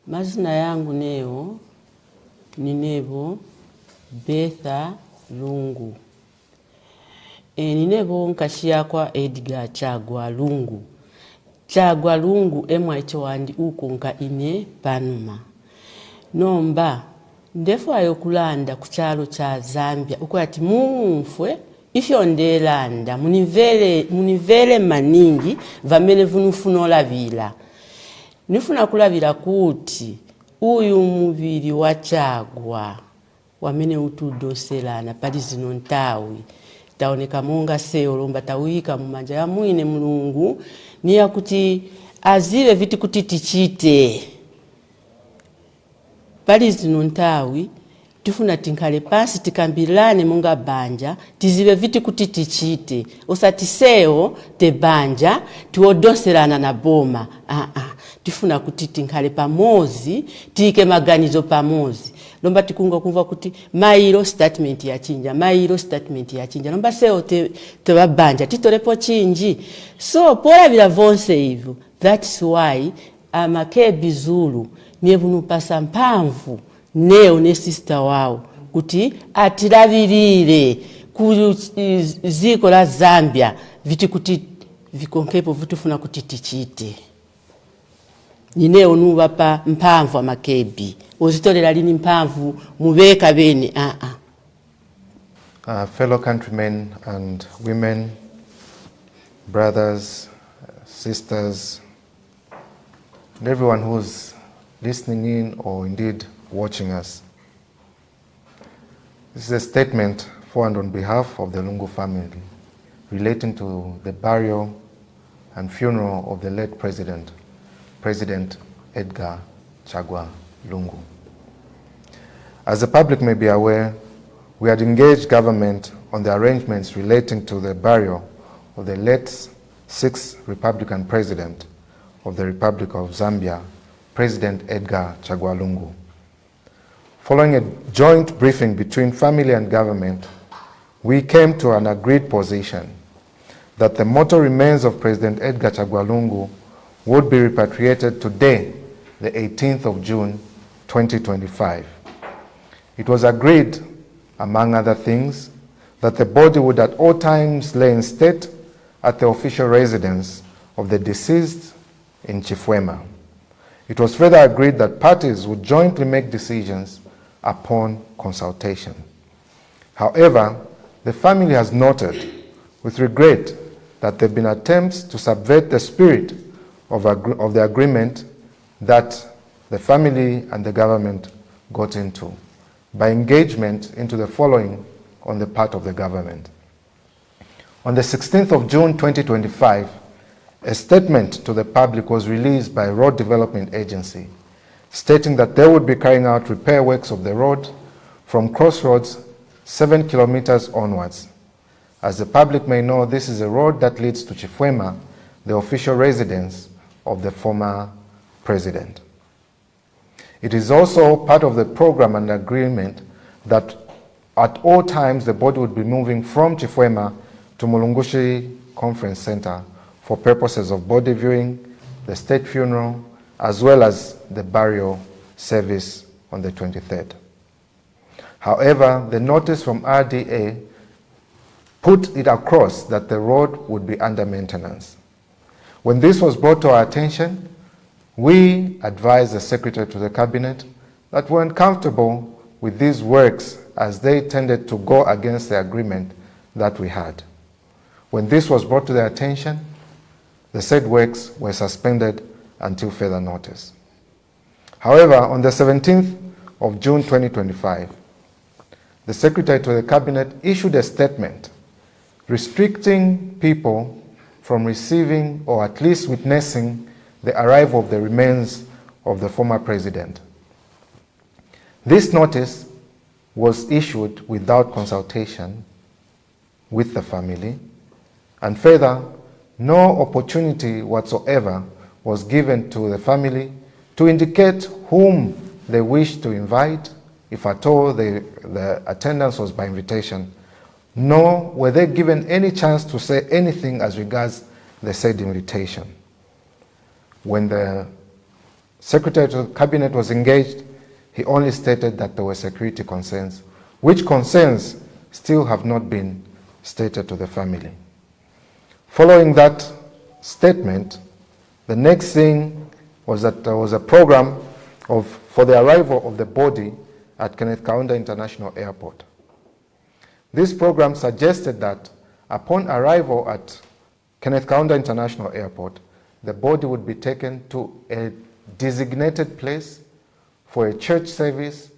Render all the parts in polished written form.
Mazina yangu neo ni nebo Betha Lungu. Ni nebo nkashia kwa Edgar Chagwa Lungu. Chagwa Lungu emwa icho wandi uko nka ine panuma. Nomba ndefu ayokulanda kuchalo cha Zambia uko ati mumfwe ifyo ndelanda munivele maningi vamele vunufunola vila. Nifuna kulavira kuti uyu muviri wa Chagwa wamene utudoselana pali zino ntawi taoneka monga seolomba tawika mumanja ya mwine Mulungu niya kuti azive viti kuti tichite pali zino ntawi tifuna tinkale pasi tikambilane monga banja tizive viti kuti tichite osati seo te banja tuodoselana na boma tifuna kuti tinkale pamozi tike maganizo pamozi lomba tikunga kumva kuti mailo statement ya chinja lomba seo te babanja titolepo chinji so pora vila vonse hivyo. That's why Makebi Zulu niye pasa mpamvu neo ne sister wao kuti atilavirire ku ziko la Zambia viti kuti vikonkepo vitufuna kuti tichite. Nineo nuwa pa mpamvu wa Makebi. Ozitolera lini mpamvu mubeka bene Fellow countrymen and women, brothers, sisters, and everyone who's listening in or indeed watching us. This is a statement for and on behalf of the Lungu family relating to the burial and funeral of the late President Edgar Chagwa Lungu. As the public may be aware, we had engaged government on the arrangements relating to the burial of the late 6th Republican President of the Republic of Zambia, President Edgar Chagwa Lungu. Following a joint briefing between family and government, we came to an agreed position that the mortal remains of President Edgar Chagwa Lungu would be repatriated today, the 18th of June, 2025. It was agreed, among other things, that the body would at all times lay in state at the official residence of the deceased in Chifwema. It was further agreed that parties would jointly make decisions upon consultation. However, the family has noted with regret that there have been attempts to subvert the spirit of the agreement that the family and the government got into by engagement into the following on the part of the government. On the 16th of June 2025, a statement to the public was released by Road Development Agency stating that they would be carrying out repair works of the road from Crossroads 7 kilometers onwards. As the public may know, this is a road that leads to Chifwema, the official residence of the former president. It is also part of the program and agreement that at all times the body would be moving from Chifwema to Mulungushi Conference Center for purposes of body viewing, the state funeral, as well as the burial service on the 23rd. However, the notice from RDA put it across that the road would be under maintenance. When this was brought to our attention, we advised the Secretary to the Cabinet that we weren't comfortable with these works as they tended to go against the agreement that we had. When this was brought to their attention, the said works were suspended until further notice. However, on the 17th of June 2025, the Secretary to the Cabinet issued a statement restricting people from receiving or at least witnessing the arrival of the remains of the former president. This notice was issued without consultation with the family, and further, no opportunity whatsoever was given to the family to indicate whom they wished to invite, if at all the attendance was by invitation, nor were they given any chance to say anything as regards the said invitation. When the Secretary to the Cabinet was engaged, he only stated that there were security concerns, which concerns still have not been stated to the family. Following that statement, the next thing was that there was a program for the arrival of the body at Kenneth Kaunda International Airport. This program suggested that upon arrival at Kenneth Kaunda International Airport, the body would be taken to a designated place for a church service,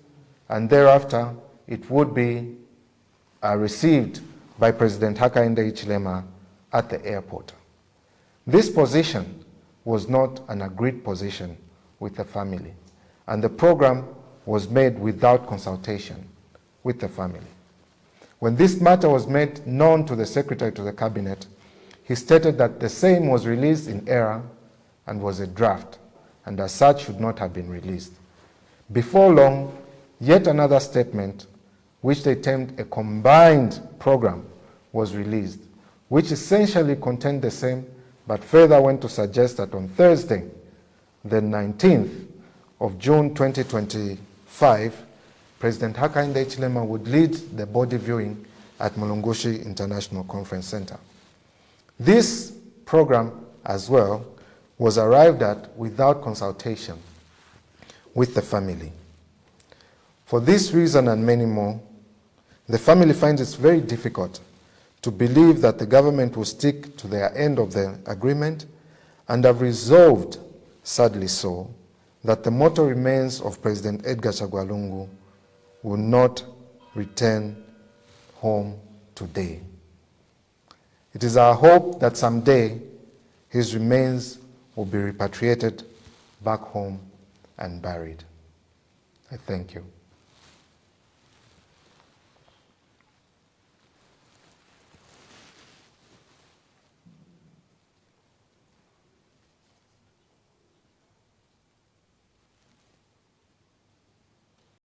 and thereafter it would be received by President Hakainde Hichilema at the airport. This position was not an agreed position with the family, and the program was made without consultation with the family. When this matter was made known to the Secretary to the Cabinet, he stated that the same was released in error and was a draft, and as such should not have been released. Before long, yet another statement, which they termed a combined program, was released, which essentially contained the same, but further went to suggest that on Thursday, the 19th of June 2025, President Hakainde Hichilema would lead the body viewing at Mulungushi International Conference Center. This program as well was arrived at without consultation with the family. For this reason and many more, the family finds it very difficult to believe that the government will stick to their end of the agreement, and have resolved, sadly so, that the mortal remains of President Edgar Chagwa Lungu will not return home today. It is our hope that someday his remains will be repatriated back home and buried. I thank you.